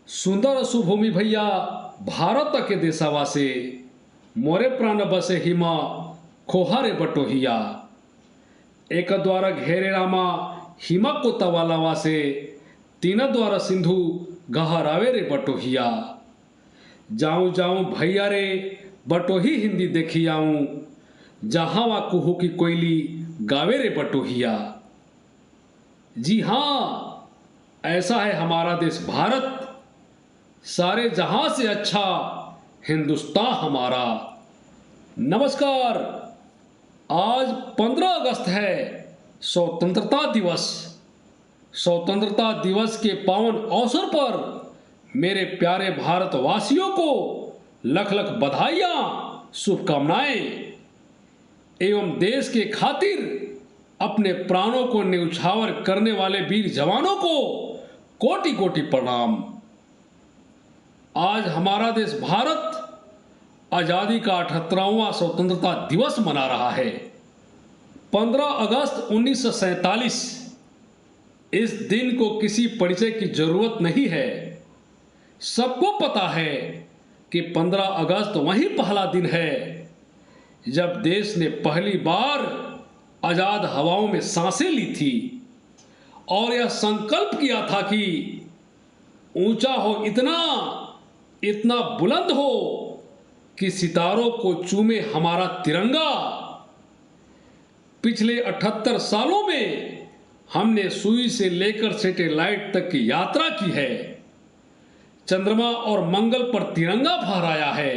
सुंदर सुभूमि भैया भारत के देशवासे मोरे प्राण बसे हिमा खोहारे बटोहिया एक द्वारा घेरे रामा हिमा को तवाला वासे तीन द्वारा सिंधु गहरावे रे बटोहिया जाऊं जाऊं भैया रे बटोही हिंदी देखी आऊं जहां वा कुहू की कोयली गावे रे बटोहिया। जी हाँ, ऐसा है हमारा देश भारत, सारे जहां से अच्छा हिंदुस्तान हमारा। नमस्कार। आज 15 अगस्त है, स्वतंत्रता दिवस। स्वतंत्रता दिवस के पावन अवसर पर मेरे प्यारे भारतवासियों को लख लख बधाइयां, शुभकामनाएं एवं देश के खातिर अपने प्राणों को न्यौछावर करने वाले वीर जवानों को कोटि कोटि प्रणाम। आज हमारा देश भारत आजादी का 78वां स्वतंत्रता दिवस मना रहा है। 15 अगस्त 1947। इस दिन को किसी परिचय की जरूरत नहीं है। सबको पता है कि 15 अगस्त वही पहला दिन है जब देश ने पहली बार आजाद हवाओं में सांसें ली थी और यह संकल्प किया था कि ऊंचा हो इतना इतना बुलंद हो कि सितारों को चूमे हमारा तिरंगा। पिछले 78 सालों में हमने सुई से लेकर सैटेलाइट तक की यात्रा की है, चंद्रमा और मंगल पर तिरंगा फहराया है।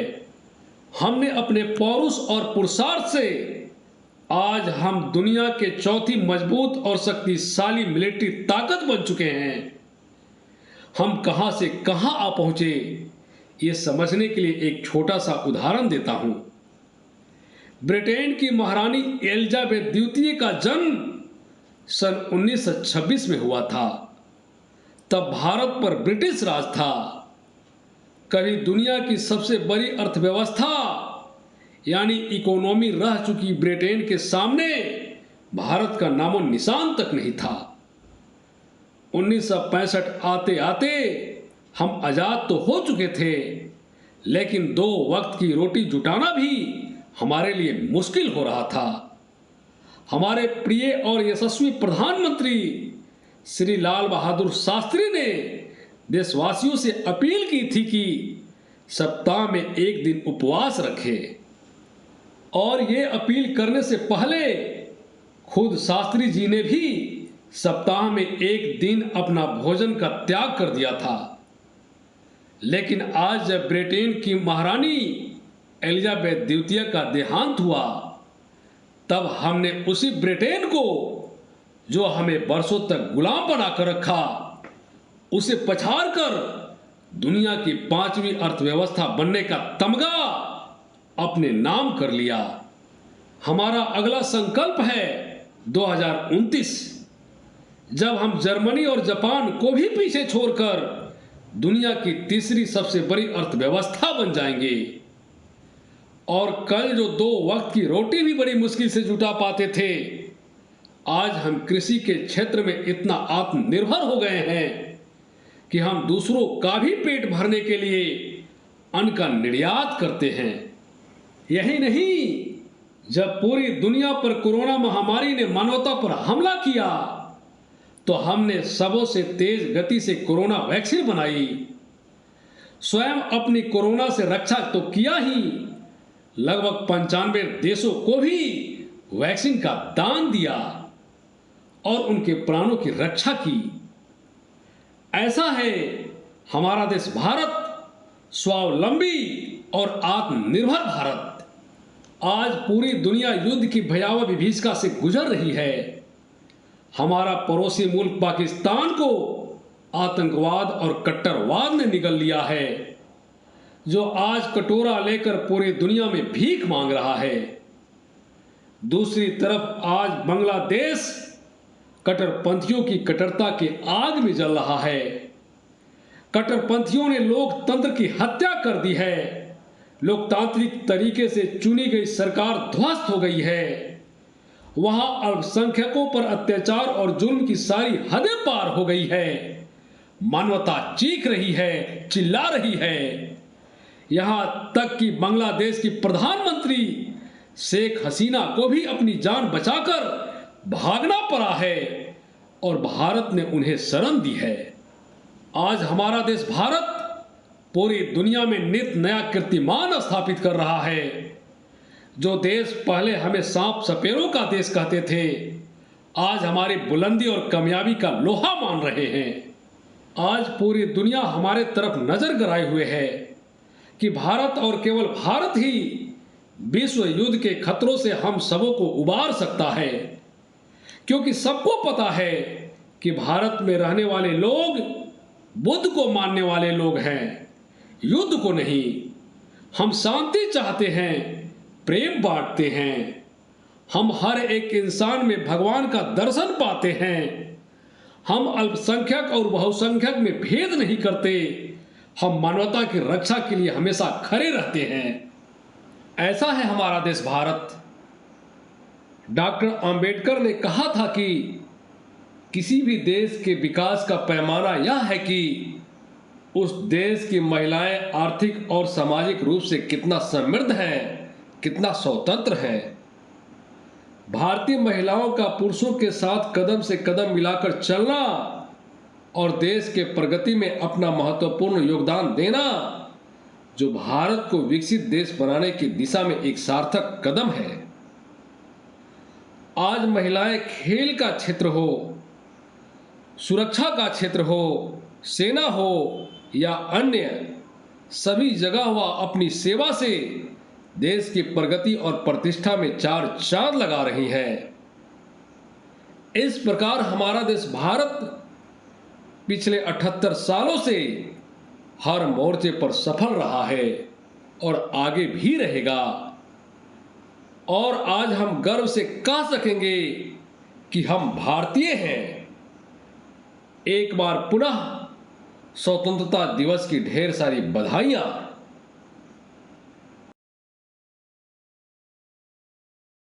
हमने अपने पौरुष और पुरुषार्थ से आज हम दुनिया के चौथी मजबूत और शक्तिशाली मिलिट्री ताकत बन चुके हैं। हम कहां से कहां आ पहुंचे, ये समझने के लिए एक छोटा सा उदाहरण देता हूं। ब्रिटेन की महारानी एलिजाबेथ द्वितीय का जन्म सन 1926 में हुआ था। तब भारत पर ब्रिटिश राज था। कभी दुनिया की सबसे बड़ी अर्थव्यवस्था यानी इकोनॉमी रह चुकी ब्रिटेन के सामने भारत का नामो निशान तक नहीं था। 1965 आते आते हम आजाद तो हो चुके थे, लेकिन 2 वक्त की रोटी जुटाना भी हमारे लिए मुश्किल हो रहा था। हमारे प्रिय और यशस्वी प्रधानमंत्री श्री लाल बहादुर शास्त्री ने देशवासियों से अपील की थी कि सप्ताह में एक दिन उपवास रखें, और ये अपील करने से पहले खुद शास्त्री जी ने भी सप्ताह में एक दिन अपना भोजन का त्याग कर दिया था। लेकिन आज जब ब्रिटेन की महारानी एलिजाबेथ द्वितीय का देहांत हुआ, तब हमने उसी ब्रिटेन को जो हमें वर्षों तक गुलाम बनाकर रखा, उसे पछाड़ कर दुनिया की 5वीं अर्थव्यवस्था बनने का तमगा अपने नाम कर लिया। हमारा अगला संकल्प है 2029, जब हम जर्मनी और जापान को भी पीछे छोड़कर दुनिया की तीसरी सबसे बड़ी अर्थव्यवस्था बन जाएंगे। और कल जो 2 वक्त की रोटी भी बड़ी मुश्किल से जुटा पाते थे, आज हम कृषि के क्षेत्र में इतना आत्मनिर्भर हो गए हैं कि हम दूसरों का भी पेट भरने के लिए अन्न का निर्यात करते हैं। यही नहीं, जब पूरी दुनिया पर कोरोना महामारी ने मानवता पर हमला किया, तो हमने सबों से तेज गति से कोरोना वैक्सीन बनाई। स्वयं अपनी कोरोना से रक्षा तो किया ही, लगभग 95 देशों को भी वैक्सीन का दान दिया और उनके प्राणों की रक्षा की। ऐसा है हमारा देश भारत, स्वावलंबी और आत्मनिर्भर भारत। आज पूरी दुनिया युद्ध की भयावह विभीषिका से गुजर रही है। हमारा पड़ोसी मुल्क पाकिस्तान को आतंकवाद और कट्टरवाद ने निगल लिया है, जो आज कटोरा लेकर पूरी दुनिया में भीख मांग रहा है। दूसरी तरफ आज बांग्लादेश कट्टरपंथियों की कट्टरता की आग में जल रहा है। कट्टरपंथियों ने लोकतंत्र की हत्या कर दी है। लोकतांत्रिक तरीके से चुनी गई सरकार ध्वस्त हो गई है। वहां अल्पसंख्यकों पर अत्याचार और जुल्म की सारी हदें पार हो गई है। मानवता चीख रही है, चिल्ला रही है। यहां तक कि बांग्लादेश की प्रधानमंत्री शेख हसीना को भी अपनी जान बचाकर भागना पड़ा है और भारत ने उन्हें शरण दी है। आज हमारा देश भारत पूरी दुनिया में नित नया कीर्तिमान स्थापित कर रहा है। जो देश पहले हमें सांप सपेरों का देश कहते थे, आज हमारी बुलंदी और कामयाबी का लोहा मान रहे हैं। आज पूरी दुनिया हमारे तरफ नजर गड़ाए हुए है कि भारत और केवल भारत ही विश्व युद्ध के खतरों से हम सबों को उबार सकता है, क्योंकि सबको पता है कि भारत में रहने वाले लोग बुद्ध को मानने वाले लोग हैं, युद्ध को नहीं। हम शांति चाहते हैं, प्रेम बांटते हैं। हम हर एक इंसान में भगवान का दर्शन पाते हैं। हम अल्पसंख्यक और बहुसंख्यक में भेद नहीं करते। हम मानवता की रक्षा के लिए हमेशा खड़े रहते हैं। ऐसा है हमारा देश भारत। डॉक्टर अंबेडकर ने कहा था कि किसी भी देश के विकास का पैमाना यह है कि उस देश की महिलाएं आर्थिक और सामाजिक रूप से कितना समृद्ध हैं, कितना स्वतंत्र हैं। भारतीय महिलाओं का पुरुषों के साथ कदम से कदम मिलाकर चलना और देश के प्रगति में अपना महत्वपूर्ण योगदान देना, जो भारत को विकसित देश बनाने की दिशा में एक सार्थक कदम है। आज महिलाएं खेल का क्षेत्र हो, सुरक्षा का क्षेत्र हो, सेना हो या अन्य सभी जगह वह अपनी सेवा से देश की प्रगति और प्रतिष्ठा में चार चांद लगा रही हैं। इस प्रकार हमारा देश भारत पिछले 78 सालों से हर मोर्चे पर सफल रहा है और आगे भी रहेगा। और आज हम गर्व से कह सकेंगे कि हम भारतीय हैं। एक बार पुनः स्वतंत्रता दिवस की ढेर सारी बधाइयां।